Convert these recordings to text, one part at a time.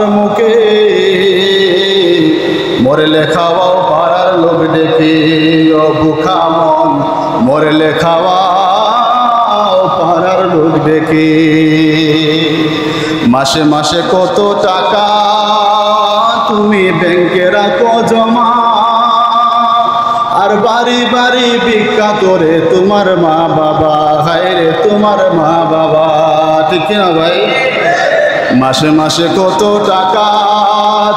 তোমার মুখে, মরলে খাওয়াও পাড়ার লোক ডেকে, ও বুখা মন মরলে খাওয়াও পাড়ার লোক ডেকে। মাসে মাসে কত টাকা তুমি ব্যাংকে রাখো জমা, আর বাড়ি বাড়ি ভিক্ষা করে তোমার মা বাবা, হায় রে তোমার মা বাবা, ঠিক না ভাই? মাসে মাসে কত টাকা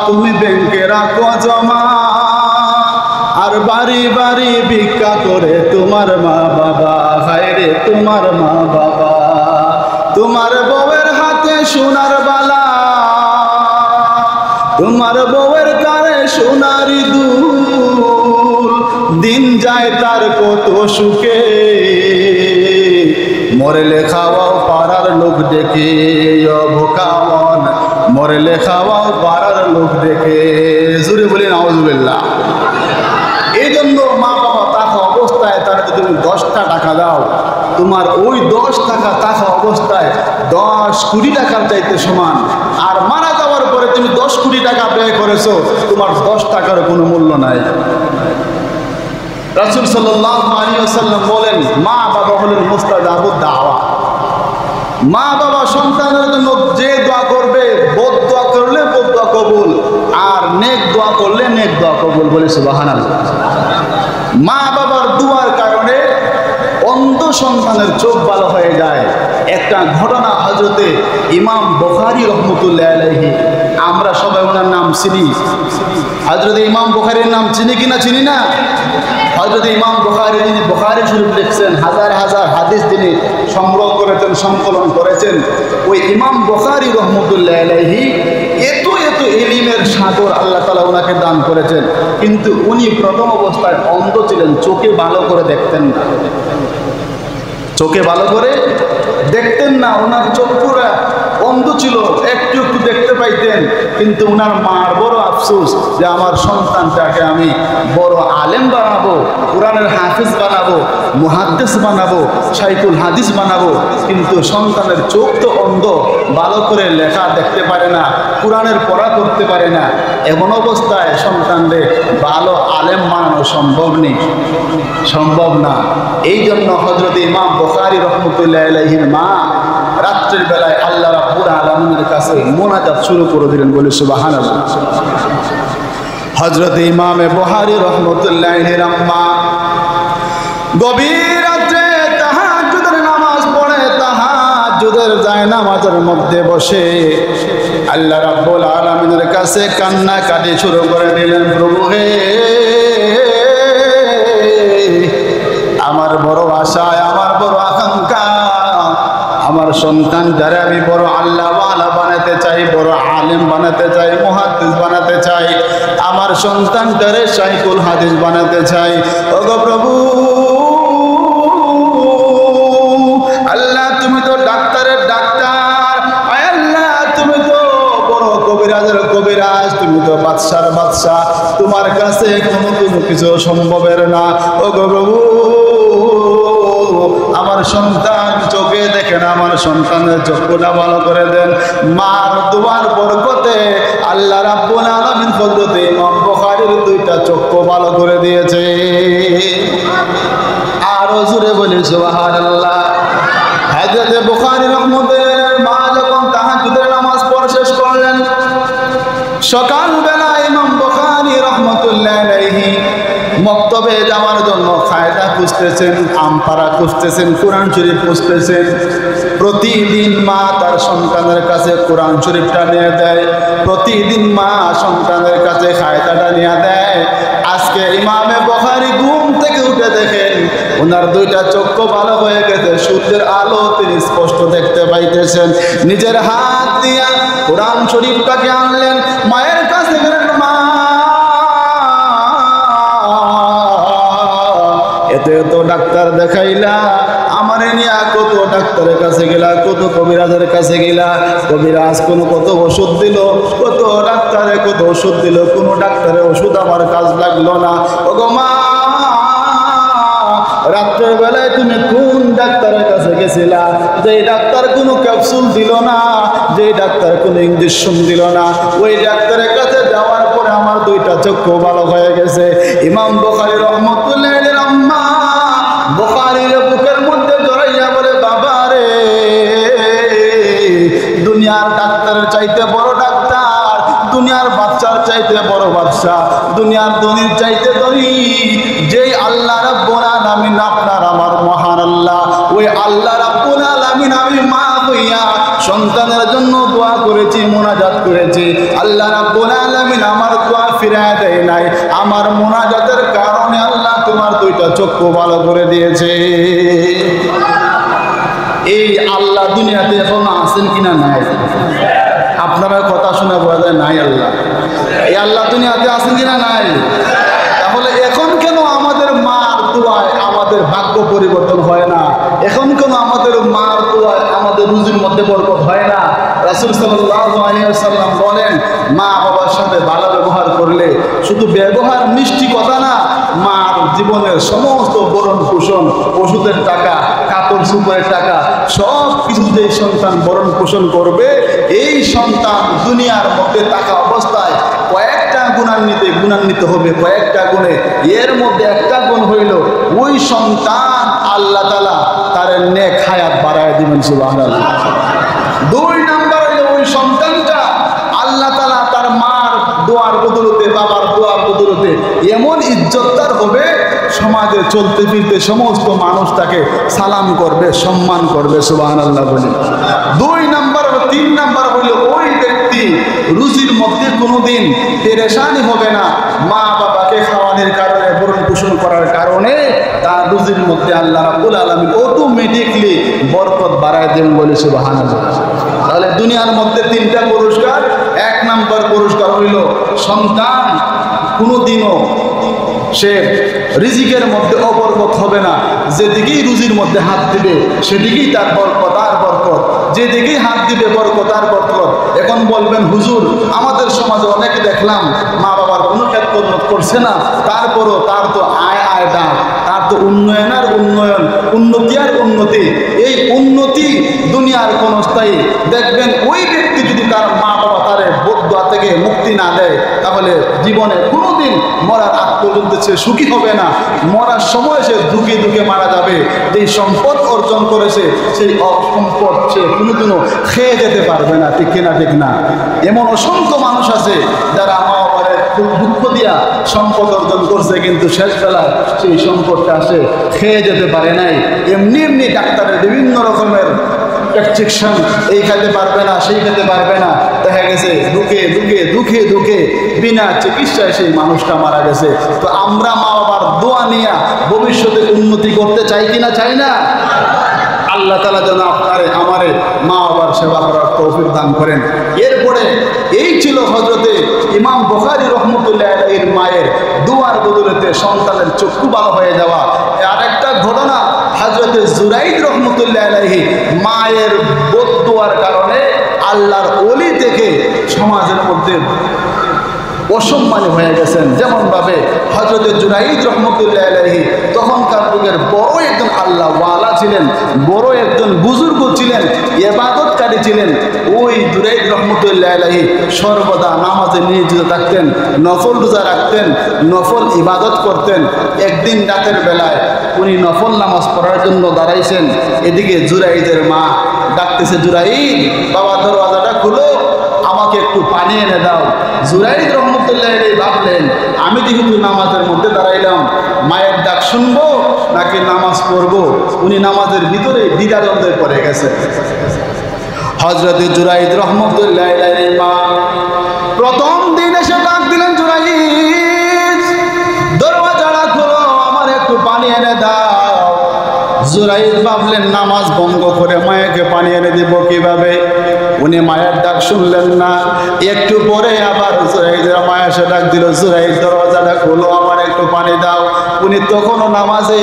তুমি ব্যাংকে রাখো জমা, আর বাড়ি বাড়ি ভিক্ষা করে তোমার মা বাবা, হায় রে তোমার মা বাবা। তোমার বউয়ের হাতে সোনার বালা, তোমার বউয়ের কানে সোনারি দুল, দিন যায় তার কত সুখে, মরলে খাওয়াও পাড়ার লোক ডেকে, ও বোকা মন মরলে খাওয়াও পাড়ার লোক ডেকে। জুড়ে বলি নাউজুবিল্লাহ। এই জন্য মা বাবা থাকা অবস্থায় তার যদি তুমি 10টা টাকা দাও, তোমার ওই 10 টাকা থাকা অবস্থায় 10 কোটি টাকার চাইতে সমান। আর মারা যাওয়ার পরে তুমি 10 কোটি টাকা ব্যয় করেছো, তোমার 10 টাকার কোনো মূল্য নাই। রাসূল সাল্লাল্লাহু আলাইহি ওয়াসাল্লাম বলেন, মা বাবা হলেন মুস্তাজাবুদ দাওয়া। মা বাবা সন্তানের জন্য যে দোয়া করবে, বদ দোয়া করলে বদ দোয়া কবুল, আর নেক দোয়া করলে নেক দোয়া কবুল। বলে সুবহানাল্লাহ। মা বাবার দোয়ার কারণে অন্ধ সন্তানের চোখ ভালো হয়ে যায়। একটা ঘটনা হযরতে ইমাম বুখারী রহমতুল্লাহ আলাইহি, আমরা সবাই ওনার নাম চিনি। হযরতে ইমাম বুখারীর নাম চিনি কিনা চিনি না? হযরত ইমাম বুখারী, যিনি বুখারী শরীফ লিখছেন, হাজার হাজার হাদিস তিনি সংগ্রহ করেছেন, সংকলন করেছেন, ওই ইমাম বুখারী রহমতুল্লাহ আলাইহি এত এত ইলমের সাগর আল্লাহ তাআলা ওনাকে দান করেছেন, কিন্তু উনি প্রথম অবস্থায় অন্ধ ছিলেন, চোখে ভালো করে দেখতেন না। চোখে ভালো করে দেখতেন না, ওনার চক্ষুরা অন্ধ ছিল, একটু একটু দেখতে পাইতেন। কিন্তু ওনার মার বড় আফসোস যে আমার সন্তানটাকে আমি বড় আলেম বানাবো, কোরআনের হাফিজ বানাবো, মুহাদ্দিস বানাবো, শাইখুল হাদিস বানাবো, কিন্তু সন্তানের চোখ তো অন্ধ, ভালো করে লেখা দেখতে পারে না, কোরআনের পড়া করতে পারে না। এমন অবস্থায় সন্তানদের ভালো আলেম বানানো সম্ভব নেই, সম্ভব না। এই জন্য হযরত ইমাম বুখারী রহমতুল্লাহ আলাইহির মা রাত্রের বেলায় আল্লাহ রাব্বুল আলামিনের কাছে মোনাজাত শুরু করে দিলেন। বলে সুবহানাল্লাহ। হযরত ইমাম বুখারী রহমতুল্লাহ আলাইহির আম্মা গভীর রাতে তাহাজ্জুদের নামাজ পড়ে, তাহাজ্জুদের জায়নামাজের মধ্যে বসে আল্লাহ রাব্বুল আলামিনের কাছে কান্নাকাটি শুরু করে দিলেন। প্রভু হে, আমার বড় আশা, আমার বড় আকাঙ্ক্ষা, আমার সন্তান যারা আমি বড় আল্লাহওয়ালা বানাতে চাই, বড় আলেম বানাতে চাই, মুহাদ্দিস বানাতে চাই, আমার সন্তানটারে শাইখুল হাদিস বানাতে চাই। ওগো প্রভু আল্লাহ, তুমি তো ডাক্তারের ডাক্তার, আল্লাহ তুমি তো বড় কবিরাজের কবিরাজ, তুমি তো বাদশার বাদশা, তোমার কাছে কোনো কিছু সম্ভবের না। ওগো প্রভু, আমার সন্তান চোখে দেখে না, আমার সন্তানের চক্ষুটা ভালো করে দেন। মার দোয়ার বরকতে আল্লাহ রাব্বুল আলামিন হযরত ইমাম বুখারীর 2টা চক্ষু ভালো করে দিয়েছে। আরো জোরে বলি সুবহানাল্লাহ। হযরত বুখারী রহমতুল্লাহ মা যখন তাহাজ্জুদের নামাজ পড়া শেষ করলেন, সকালবেলা ইমাম বুখারী রহমতুল্লাহ আলাইহি মক্তবে যাওয়ার জন্য ফায়দা খুঁজতেছেন, আমপারা খুঁজতেছেন, কোরআন শরীফ খুঁজতেছেন। প্রতিদিন মা তার সন্তানের কাছে কোরআন শরীফটা নিয়ে দেয়, প্রতিদিন মা সন্তানের কাছে ফায়দাটা নিয়ে দেয়। আজকে ইমামে বুখারী ঘুম থেকে উঠে দেখেন ওনার 2টা চক্ষু ভালো হয়ে গেছে, সূর্যের আলো তিনি স্পষ্ট দেখতে পাইতেছেন। নিজের হাত দিয়া কোরআন শরীফটাকে আনলেন, মায়ের কাছে গেলেন, মা এত এত ডাক্তার দেখাইলা, আমারে নিয়ে কত ডাক্তারের কাছে গেলা, কত কবিরাজের কাছে গেলা, কবিরাজ কত ওষুধ দিল, কত ডাক্তারে কত ওষুধ দিল, কোন ডাক্তারের ওষুধ আমার কাজ লাগলো না। ওগো মা, রাত্রের বেলায় তুমি কোন ডাক্তারের কাছে গেছিলা, যে ডাক্তার কোনো ক্যাপসুল দিল না, যে ডাক্তার কোনো ইঞ্জেকশন দিল না, ওই ডাক্তারের কাছে যাওয়ার পরে আমার দুইটা চক্ষু ভালো হয়ে গেছে। ইমাম বুখারী রাহমাতুল্লাহ আলাইহির আম্মা বুখারীর বুকের মধ্যে জড়াইয়া বলে, বাবা রে, দুনিয়ার ডাক্তারের চাইতে বড় ডাক্তার, দুনিয়ার বাচ্চার চাইতে বড় বাচ্চা, দুনিয়ার ধনীর চাইতে ধনী যেই আল্লাহ রাব্বুল আলামিন আপনার আমার মহান আল্লাহ, ওই আল্লাহ রাব্বুল আলামিন আমি মা হইয়া সন্তানের জন্য দোয়া করেছি, মোনাজাত করেছি, আল্লাহ রাব্বুল আলামিন আমার দোয়া ফিরায় দেয় নাই, আমার মোনাজাতের কারণে আল্লাহ তোমার দুইটা চক্ষু ভালো করে দিয়েছে। এই আল্লাহ দুনিয়াতে এখনো আছেন কিনা? নাই। আপনারা কথা শুনে বোঝা যায় নাই আল্লাহ। এই আল্লাহ দুনিয়াতে আছেন কিনা? নাই। তাহলে এখন কেন আমাদের মার দোয়ায় আমাদের ভাগ্য পরিবর্তন হয় না? এখন কেন আমাদের মার দোয়ায় আমাদের রুজির মধ্যে বরকত হয় না? রাসূল সাল্লাল্লাহু আলাইহি ওয়াসাল্লাম বলেন, মা বাবার সাথে ভালো ব্যবহার করলে শুধু ব্যবহার মিষ্টি কথা না, মার জীবনের সমস্ত ভরণ পোষণ, ওষুধের টাকা, কাপড় চোপড়ের টাকা, সব কিছু যে সন্তান ভরণ পোষণ করবে, এই সন্তান দুনিয়ার মধ্যে থাকা অবস্থায় কয়েকটা গুণান্বিত হবে, কয়েকটা গুণে। এর মধ্যে একটা গুণ হইল, ওই সন্তান আল্লাহ তাআলা তার নেক হায়াত বাড়ায় দিবেন, সুবহানাল্লাহ। দুই নাম্বার হইল, ওই সন্তানটা আল্লাহ তাআলা তার মার দোয়ার বদলতে, বাবার দোয়ার বদলতে এমন ইজ্জতদার হবে, সমাজে চলতে ফিরতে সমস্ত মানুষ তাকে সালাম করবে, সম্মান করবে, সুবহানাল্লাহ বলি। দুই নাম্বার, তিন নাম্বার হইল, ওই ব্যক্তি রুজির মধ্যে কোনোদিন পেরেশানি হবে না, মা বাবাকে খাওয়ানোর কারণে, ভরণ পোষণ করার কারণে তার রুজির মধ্যে আল্লাহ রাব্বুল আলামিন অটোমেটিকলি বরকত বাড়ায় দেন বলে, সুবহানাল্লাহ। তাহলে দুনিয়ার মধ্যে তিনটা পুরস্কার। এক নাম্বার পুরস্কার হইল, সন্তান কোনোদিনও সে রিজিকের মধ্যে অবরকত হবে না, যেদিকেই রুজির মধ্যে হাত দিবে সেদিকেই তার বরকত আর বরকত, যেদিকেই হাত দিবে বরকত আর বরকত। এখন বলবেন, হুজুর আমাদের সমাজে অনেকে দেখলাম মা বাবার কোনো খেদমত করছে না, তারপরও তার তো আয় ডাক, তার তো উন্নয়ন আর উন্নয়ন, উন্নতি আর উন্নতি। এই উন্নতি দুনিয়ার কোন স্থায়ী। দেখবেন ওই ব্যক্তি যদি তার মা বাবা তারে বদদোয়া থেকে মুক্তি না দেয়, তাহলে জীবনে কোনোদিন মরার আগ পর্যন্ত সে সুখী হবে না। মরার সময় সে দুঃখে দুঃখে মারা যাবে। যেই সম্পদ অর্জন করেছে সেই সম্পদ সে কোনোদিনও খেয়ে যেতে পারবে না, ঠিক কিনা? ঠিক না? এমন অসংখ্য মানুষ আছে যারা মা বাবার খুব দুঃখ দিয়া সম্পদ অর্জন করছে, কিন্তু শেষ বেলায় সেই সম্পদটা সে খেয়ে যেতে পারে নাই। এমনি এমনি ডাক্তারের বিভিন্ন রকমের প্রেসক্রিপশন, এই খেতে পারবে না, সেই খেতে পারবে না, দেখা গেছে দুঃখে বিনা চিকিৎসায় সেই মানুষটা মারা গেছে। তো আমরা মা বাবার দোয়া নিয়ে ভবিষ্যতে উন্নতি করতে চাই কিনা? চাই না? আল্লাহ তাআলা যেন আপনারে আমারে মা বাবার সেবা করার তৌফিক দান করেন। এরপরে এই ছিল হযরতে ইমাম বুখারী রাহমাতুল্লাহ আলাইহির মায়ের দোয়ার বদলতে সন্তানের চক্ষু ভালো হয়ে যাওয়া। আরেকটা ঘটনা, হযরতে জুরাইদ রাহমাতুল্লাহ আলাইহি মায়ের বদদোয়ার কারণে আল্লাহর ওলি থেকে সমাজের মধ্যে অসম্মানী হয়ে গেছেন। যেমনভাবে হযরতে জুরাইদ রাহমাতুল্লাহ আলাইহি তখনকার যুগের বড় একজন আল্লাহ ওয়ালা ছিলেন, বড় একজন বুজুর্গ ছিলেন, ইবাদতকারী ছিলেন। ওই জুরাইদ রাহমাতুল্লাহ আলাইহি সর্বদা নামাজে নিয়োজিত থাকতেন, নফল রোজা রাখতেন, নফল ইবাদত করতেন। একদিন রাতের বেলায় উনি নফল নামাজ পড়ার জন্য দাঁড়াইছেন। এদিকে জুরাইদের মা ডাকতেছে, জুরাইদ বাবা দরওয়াজাটা খুলো, আমাকে একটু পানি এনে দাও। জুরাইদ রাহমাতুল্লাহ আলাইহি ভাবলেন, আমি যেহেতু নামাজের মধ্যে দাঁড়াইলাম, মায়ের ডাক শুনবো নাকি নামাজ পড়বো? উনি নামাজের ভিতরে দ্বিধাদ্বন্দ্বে পড়ে গেছে। হযরতে জুরাইদ রাহমাতুল্লাহ আলাইহির মা প্রথম দিন এসে ডাক দিলেন, জুরাইদ দরওয়াজাটা খোলো, আমার একটু পানি এনে দাও। জুরাইদ ভাবলেন, নামাজ ভঙ্গ করে মায়েকে পানি এনে দিব কিভাবে? উনি মায়ের ডাক শুনলেন না। একটু পরে আবার জুরাইদের মা এসে ডাক দিল, জুরাইদ দরওয়াজাটা খোলো, আমার একটু পানি দাও। উনি তখনও নামাজে,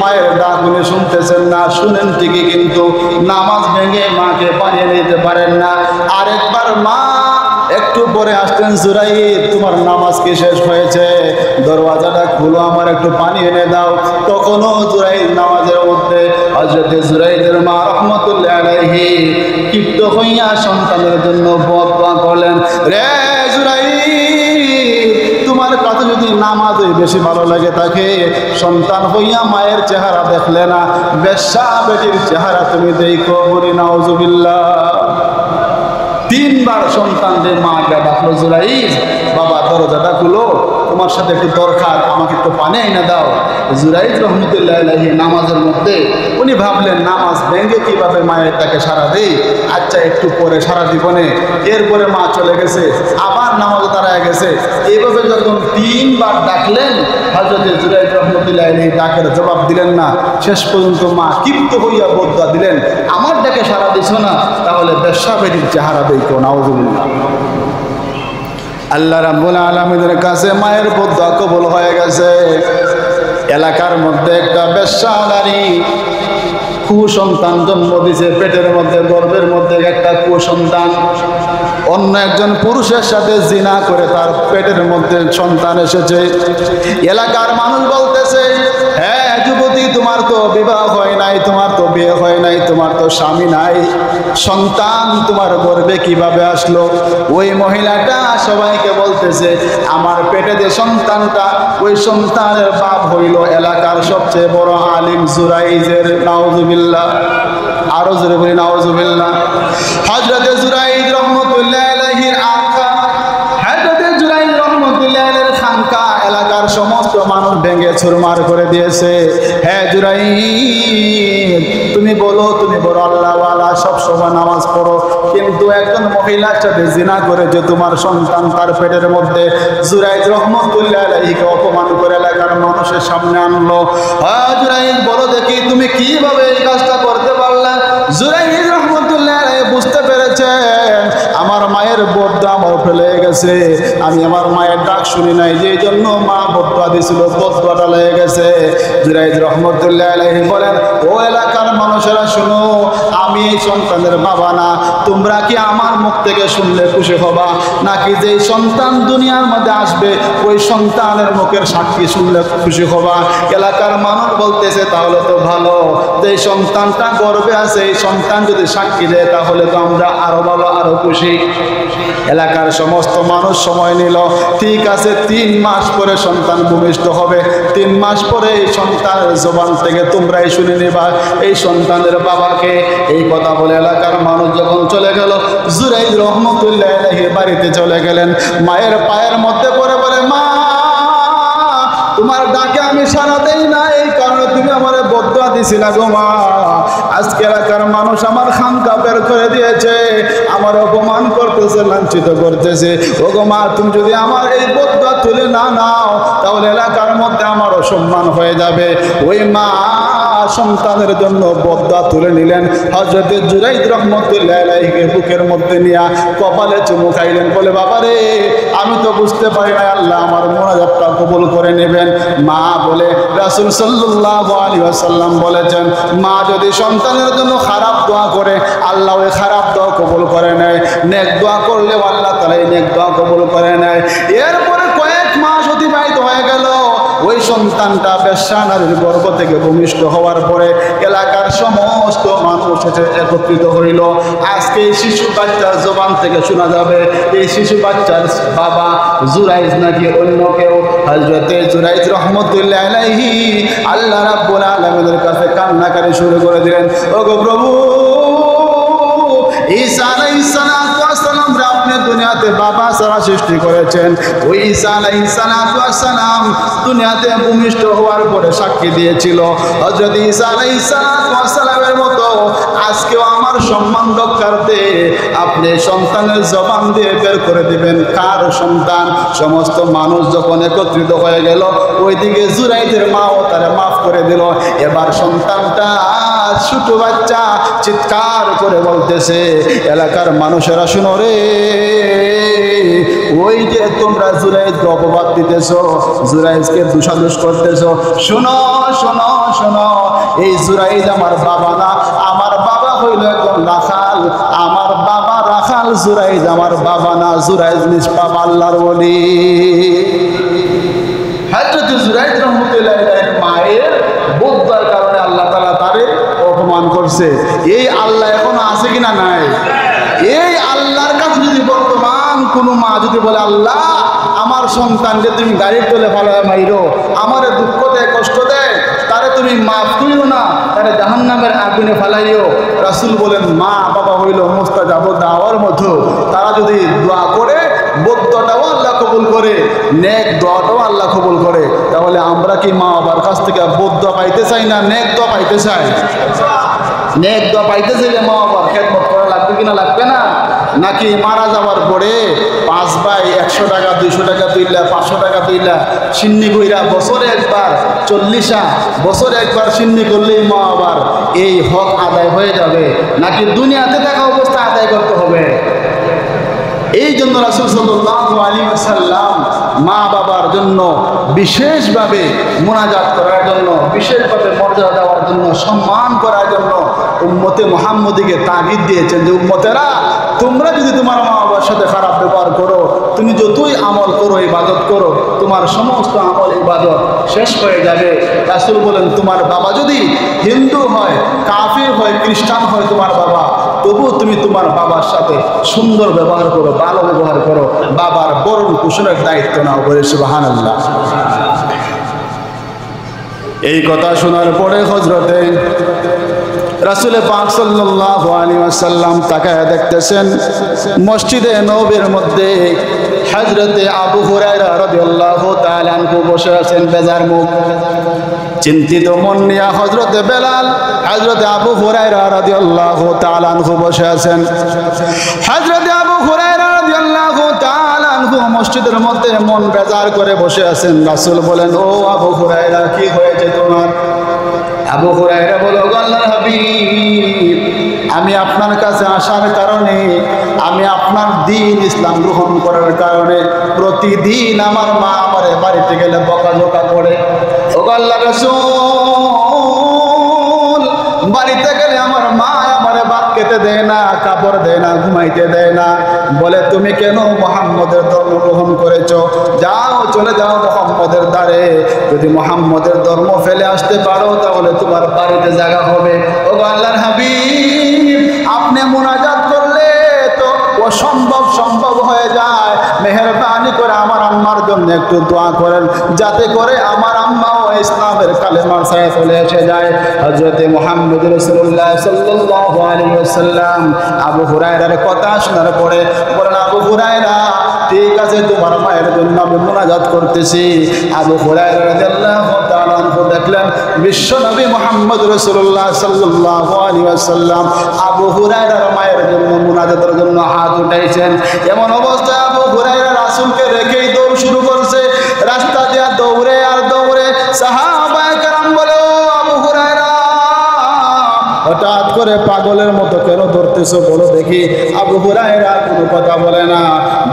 মায়ের ডাক উনি শুনতেছেন না। শুনেন ঠিকই, কিন্তু নামাজ ভেঙে মাকে পানি এনে দিতে পারেন না। আরেকবার মা একটু একটু পরে আসলেন, জুরাইদ তোমার নামাজ কি শেষ হয়েছে? দরওয়াজাটা খুলো, আমার একটু পানি এনে দাও। তখনও জুরাইদ নামাজের মধ্যে। হযরত জুরাইদের মা রাহমাতুল্লাহি আলাইহি ক্ষিপ্ত হইয়া সন্তানের জন্য বদদোয়া করলেন, রে জুরাইদ, তোমার কাছে যদি নামাজই বেশি ভালো লাগে থাকে, সন্তান হইয়া মায়ের চেহারা দেখলে না, বেশ্যা বেটির চেহারা তুমি দেখো। বলি নাউজুবিল্লাহ। তিনবার সন্তানদের মাকে ডাকলো, জুরাইদ বাবা দরজাটা খুলো, তোমার সাথে একটু দরকার, আমাকে একটু পানি এনে দাও। জুরাইদ রহমতুল্লাহি আলাইহি নামাজের মধ্যে উনি ভাবলেন নামাজ ভেঙে কিভাবে মায়ের তাকে সারা দেই, আচ্ছা একটু পরে সারা দিবনে। এরপরে মা চলে গেছে, আবার নামাজ দাঁড়ায় গেছে। এইভাবে যখন তিনবার ডাকলেন, হযরত জুরাইদ রহমতুল্লাহি আলাইহি ডাকের জবাব দিলেন না। শেষ পর্যন্ত মা ক্ষিপ্ত হইয়া বদদোয়া দিলেন, আমার ডাকে সারা দিছ না, তাহলে বেশ্যা বেটির চেহারা দেখো। নাউজুবিল্লাহ। আল্লাহ রাব্বুল আলামিনের কাছে মায়ের বদদোয়া কবুল হয়ে গেছে। এলাকার মধ্যে একটা বেশ্যা নারী কুসন্তান জন্ম দিছে, পেটের মধ্যে গর্ভের মধ্যে একটা কুসন্তান। অন্য একজন পুরুষের সাথে জিনা করে তার পেটের মধ্যে সন্তান এসেছে। এলাকার মানুষ বলতেছে, হ্যাঁ যুবতী, তোমার তো বিবাহ হয় নাই, তোমার তো বিয়ে হয় নাই, তোমার তো স্বামী নাই, সন্তান তোমার গর্ভে কিভাবে আসলো? ওই মহিলাটা সবাইকে বলতেছে, আমার পেটে যে সন্তানটা, ওই সন্তানের বাপ হইল এলাকার সবচেয়ে বড় আলিম জুরাইজের। নাউজুবিল্লাহ। আরো জোরে বলি নাউজুবিল্লাহ। হযরত জুরাইজ রহমতুল্লাহি আলাইহির আকা, হযরত জুরাইজ রহমতুল্লাহি আলাইহির খানকা এলাকার সমস্ত মানুষ ভেঙে চুরমার করে দিয়েছে। হ্যাঁ জুরাইজ, তুমি বলো তুমি বড় আল্লাহওয়ালা, সব সময় নামাজ পড়ো, কিন্তু একজন মহিলার সাথে জিনা করে যে তোমার সন্তান তার পেটের মধ্যে। জুরাইজ রহমতুল্লাহি আলাইহিকে অপমান করে এলাকার মানুষের সামনে আনলো। হ্যাঁ জুরাইজ, বলো দেখি তুমি কিভাবে এই কাজটা করতে পারলে? জুরাইজ রহমতুল্লাহি আলাইহি বুঝতে পেরেছেন আমার মায়ের বদদোয়া আমার ফেলে গেছে, আমি আমার মায়ের ডাক শুনি নাই, যে জন্য মা বদদোয়া দিয়েছিল, বদদোয়াটা লেগে গেছে। জুরাইজ রহমতুল্লাহি আলাইহি বলেন, ও এলাকার মানুষেরা শুনো, আমি এই সন্তানের বাবা না। তোমরা কি আমার মুখ থেকে শুনলে খুশি হবা, নাকি যে সন্তান দুনিয়ার মধ্যে আসবে ওই সন্তানের মুখের সাক্ষী শুনলে খুশি হবা? এলাকার মানুষ বলতেছে, তাহলে তো ভালো, যে সন্তানটা গর্ভে আছে এই সন্তান যদি সাক্ষী দেয় তাহলে তো আমরা আরো ভালো, আরো খুশি। এলাকার সমস্ত মানুষ সময় নিল, ঠিক আছে 3 মাস পরে সন্তান ভূমিষ্ঠ হবে, 3 মাস পরে এই সন্তানের জবান থেকে তোমরাই শুনে নিবা এই সন্তানের বাবাকে। এই কথা বলে এলাকার মানুষ যখন চলে গেল, জুরাইজ রহমতুল্লাহি আলাইহি বাড়িতে চলে গেলেন। মায়ের পায়ের মধ্যে পড়ে বলে, মা তোমার ডাকে আমি সারা দেই না, এই কারণে তুমি আমার বদদোয়া দিছিলা গো মা। আজকে এলাকার মানুষ আমার খানকা বের করে দিয়েছে, আমার অপমান করতেছে, লাঞ্ছিত করতেছে। ও গো মা, তুমি যদি আমার এই বদদোয়া তুলে না নাও, তাহলে এলাকার মধ্যে আমার অসম্মান হয়ে যাবে। ওই মা সন্তানের জন্য বদদোয়া তুলে নিলেন। হযরত জুরাইজ রাহমাতুল্লাহি আলাইহিকে বুকের মধ্যে নিয়ে কপালে চুমু খাইলেন, বলে, বাবা রে, আমি তো বুঝতে পারি না আল্লাহ আমার মুনাজাতটা কবুল করে নেবেন। মা বলে, রাসূল সাল্লাল্লাহু আলাইহি ওয়াসাল্লাম বলেছেন, মা যদি সন্তানের জন্য খারাপ দোয়া করে, আল্লাহ ওই খারাপ দোয়া কবুল করে নেয়, নেক দোয়া করলে আল্লাহ তাআলা এই নেক দোয়া কবুল করে নেয়। এরপরে কয়েক মাস অতিবাহিত হয়ে গেল। ওই সন্তানটা বেশ্যা নারীর গর্ভ থেকে ভূমিষ্ঠ হওয়ার পরে এলাকার সমস্ত মানুষ একত্রিত হইল। আজকে এই শিশু বাচ্চার জবান থেকে শোনা যাবে এই শিশু বাচ্চার বাবা জুরাইজ নাকি অন্য কেউ। হযরতে জুরাইজ রাহমাতুল্লাহি আলাইহি আল্লাহ রাব্বুল আলামিনের কাছে কান্নাকারি শুরু করে দিলেন, ওগো প্রভু, ঈসা আলাইহিস সালাম আপনি দুনিয়াতে বাবা ছাড়া সৃষ্টি করেছেন। ওই ঈসা আলাইহিস সালাম দুনিয়াতে ভূমিষ্ঠ হওয়ার পরে সাক্ষী দিয়েছিল, হযরত ঈসা আলাইহিস সালামের মতো আজকেও আমার সম্মান রক্ষার্থে আপনি সন্তানের জবান দিয়ে বের করে দিবেন কার সন্তান। সমস্ত মানুষ যখন একত্রিত হয়ে গেল, ওইদিকে জুরাইজের মাও তারা মাফ করে দিল। এবার সন্তানটা ছোট বাচ্চা চিৎকার করে বলতেছে, এলাকার মানুষেরা শুনো রে, ওই যে তোমরা জুরাইজকে অপবাদ দিতেছ, জুরাইজকে দোষাদোষ করতেছ, শোনো শোনো শোনো, এই জুরাইজ আমার বাবা না, আমার বাবা হইল একজন রাখাল, আমার বাবা রাখাল জুরাইজ আমার বাবা না, জুরাইজ নিষ্পাপ আল্লাহর ওলি। হযরত জুরাইজ রাহমাতুল্লাহ আলাইহির মায়ের বদুয়ার কারণে আল্লাহ তাআলা তারে অপমান করছে। এই আল্লাহ এখনো আছে কিনা? নাই। এই আল্লাহর কাছে যদি বর্তমান কোনো মা যদি বলে, আল্লাহ আমার সন্তানকে তুমি গাড়ির তলে ফালায় মাইরো, আমারে দুঃখ দেয়, কষ্ট দেয়, তারে তুমি মাফ করিও না, তারে জাহান্নামের আগুনে ফালাইও। রাসূল বলেন, মা বাবা হইল মুস্তাজাব দাওয়ার মতো। তারা যদি দোয়া করে, বদদোয়াটাও আল্লাহ কবুল করে, নেক দোয়াটাও আল্লাহ কবুল করে। তাহলে আমরা কি মা বাবার কাছ থেকে বদদোয়া পাইতে চাই না নেক দোয়া পাইতে চাই? নেক দোয়া পাইতে চাইলে মা বাবার খেদমত করা লাগবে কিনা? লাগবে না? নাকি মারা যাওয়ার পরে 5 ভাই 100 টাকা 200 টাকা তুইলা 500 টাকা তুইলা সিন্নি কইরা বছরে একবার 40 বছরে একবার সিন্নি করলেই মা বাবার এই হক আদায় হয়ে যাবে, নাকি দুনিয়াতে থাকা অবস্থা আদায় করতে হবে? এই জন্য রাসূল সাল্লাল্লাহু আলাইহি ওয়াসাল্লাম মা বাবার জন্য বিশেষভাবে মুনাজাত করার জন্য, বিশেষভাবে মর্যাদা দেওয়ার জন্য, সম্মান করার জন্য উম্মতে মুহাম্মদীকে তাগিদ দিয়েছেন যে, উম্মতেরা তোমরা যদি তোমার মা বাবার সাথে খারাপ ব্যবহার করো, তুমি যতই আমল করো, ইবাদত করো, তোমার সমস্ত আমল ইবাদত শেষ হয়ে যাবে। রাসূল বলেন, তোমার বাবা যদি হিন্দু হয়, কাফির হয়, খ্রিস্টান হয় তোমার বাবা, তবু তুমি তোমার বাবার সাথে সুন্দর ব্যবহার করো, ভালো ব্যবহার করো, বাবার বরণ পোষণের দায়িত্ব নাও। বলে সুবহানাল্লাহ। এই কথা শোনার পরে হযরতে রাসূল পাক সাল্লাল্লাহু আলাইহি ওয়াসাল্লাম তাকায় দেখতেছেন মসজিদে নববীর মধ্যে হযরতে আবু হুরায়রা রাদিয়াল্লাহু তাআলা আনহু বসে আছেন বেজার মুখ, চিন্তিত মন নিয়ে হযরতে বেলাল, হযরতে আবু হুরায়রা রাদিয়াল্লাহু তাআলা আনহু বসে আছেন। হযরতে আবু হুরায়রা রাদিয়াল্লাহু তাআলা আনহু মসজিদের মধ্যে মন বেজার করে বসে আছেন। রাসূল বলেন, ও আবু হুরায়রা, কি হয়েছে তোমার? আবু হুরায়রা বলল, আল্লাহর হাবিব, আমি আপনার কাছে আসার কারণে, আমি আপনার দ্বীন ইসলাম গ্রহণ করার কারণে প্রতিদিন আমার মা আমারে বাড়িতে গেলে বকাঝকা করে। ও আল্লাহর রাসূল, বাড়িতে গেলে আমার মা আমারে ভাত খেতে দেয় না, কাপড় দেয় না, ঘুমাইতে দেয় না। বলে, তুমি কেন মুহাম্মদের ধর্ম গ্রহণ করেছো? যাও, চলে যাও মুহাম্মদের দ্বারে। যদি মুহাম্মদের ধর্ম ফেলে আসতে পারো তাহলে তোমার বাড়িতে জায়গা হবে। ও আল্লাহর হাবিব, আপনি মুনাজাত করলে তো অসম্ভব সম্ভব হয়ে যায়। মেহেরবানি করে আমার আম্মার জন্য একটু দোয়া করেন, যাতে করে আমার আম্মাও ইসলামের কালেমার ছায়া চলে এসে যায়। হযরতে মুহাম্মদ রাসূলুল্লাহ সাল্লাল্লাহু আলাইহি ওয়াসাল্লাম আবু হুরায়রার কথা শোনার পরে বলেন, আবু হুরায়রা, ঠিক আছে, তোমার মায়ের জন্য আমি মুনাজাত করতেছি। আবু হুরায়রা রাদিয়াল্লাহু তাআলা আনহু দেখলেন বিশ্বনবী মুহাম্মদ রাসূলুল্লাহ সাল্লাল্লাহু আলাইহি ওয়াসাল্লাম আবু হুরায়রার মায়ের জন্য মুনাজাতের জন্য হাত উঠাইছেন। এমন অবস্থায় আবু হুরায়রা রাসূলকে রেখেই দৌড় শুরু করছে। রাস্তা দিয়ে দৌড়ে আর দৌড়ে সাহাবায়ে কেরাম বলে, ও আবু হুরায়রা, হঠাৎ করে পাগলের মতো কেন ধরতেছো বলো দেখি? আবু হুরায়রা কোনো কথা বলে না,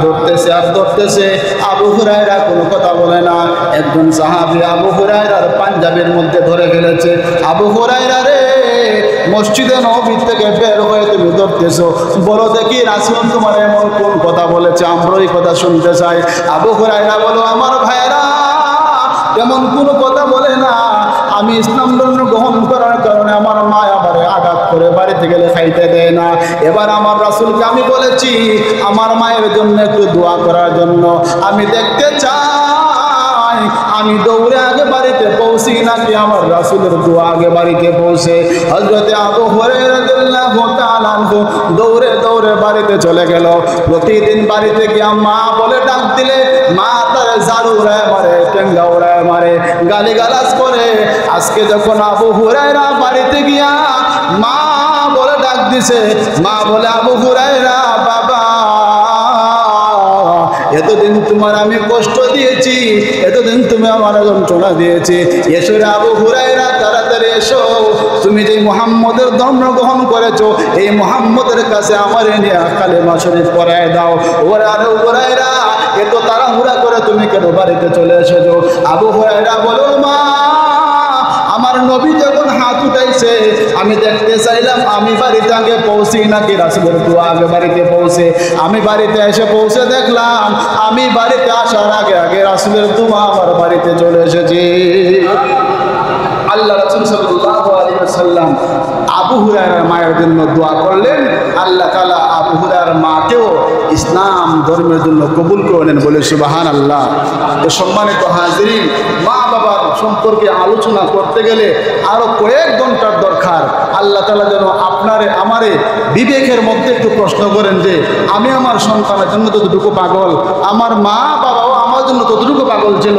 ধরতেছে আর ধরতেছে, আবু হুরায়রা কোনো কথা বলে না। একজন সাহাবী আবু হুরায়রার পাঞ্জাবির মধ্যে ধরে ফেলেছে। আবু হুরায়রা রে, মসজিদে নববী থেকে বের হয়ে তুমি ধরতেছো, বলো দেখি রাসূল তোমার এমন কোন কথা বলেছে, আমরা এই কথা শুনতে চাই। আবু হুরায়রা বলো, আমার ভাইরা এমন কোনো কথা বলে না, আমি ইসলাম ধর্ম গ্রহণ করার কারণে আমার মা আমারে আঘাত করে বাড়িতে গেলে খাইতে দেয় না। এবার আমার রাসূলকে আমি বলেছি আমার মায়ের জন্য একটু দোয়া করার জন্য। আমি দেখতে চাই আমি দৌড়ে আগে বাড়িতে পৌঁছি নাকি আমার রাসূলের দোয়া আগে বাড়িতে পৌঁছে। হযরতে আবু হুরায়রা রাদিয়াল্লাহু তাআলা আনহু দৌড়ে দৌড়ে বাড়িতে চলে গেল। প্রতিদিন বাড়িতে গিয়ে মা বলে ডাক দিলে মা তার ঝাড়ু উড়ায় মারে, টেঙ্গা উড়ায় মারে, গালিগালাজ করে। আজকে যখন আবু হুরায়রা বাড়িতে গিয়া মা বলে ডাক দিছে, মা বলে, আবু হুরায়রা বাবা, এতদিন তোমার আমি কষ্ট দিয়েছি, এতদিন তুমি আমার যন্ত্রণা দিয়েছি, এসো রে আবু হুরায়রা, তাড়াতাড়ি এসো, তুমি যে মুহাম্মদের ধর্ম গ্রহণ করেছো এই মুহাম্মদের কাছে আমার নিয়ে কালেমা শরীফ পড়ায় দাও। ওরা আবু হুরায়রা, এত তাড়াহুড়া করে তুমি কেন বাড়িতে চলে এসেছো? আবু হুরায়রা বলো, মা আমার আমার নবী যখন হাত উঠাইছে আমি দেখতে চাইলাম আমি বাড়িতে আগে পৌঁছি নাকি রাসূলের দোয়া আগে বাড়িতে পৌঁছে। আমি বাড়িতে এসে পৌঁছে দেখলাম আমি বাড়িতে আসার আগে আগে রাসূলের দোয়া আমার বাড়িতে চলে এসেছে। আল্লাহ রাসূল সাল্লাল্লাহু আলাইহি ওয়াসাল্লাম আবু হুরায়রার মায়ের জন্য দোয়া করলেন, আল্লাহ তাআলা আবু হুরায়রার মাকেও ইসলাম ধর্মের জন্য কবুল করলেন, বলে সুবহানাল্লাহ। তো সম্মানিত হাজিরিন, মা বাবার সম্পর্কে আলোচনা করতে গেলে আরো কয়েক ঘন্টার দরকার। আল্লাহ তাআলা যেন আপনারে আমারে বিবেকের মধ্যে একটু প্রশ্ন করেন যে আমি আমার সন্তানের জন্য ততটুকু পাগল, আমার মা বাবাও আমার জন্য ততটুকু পাগল ছিল।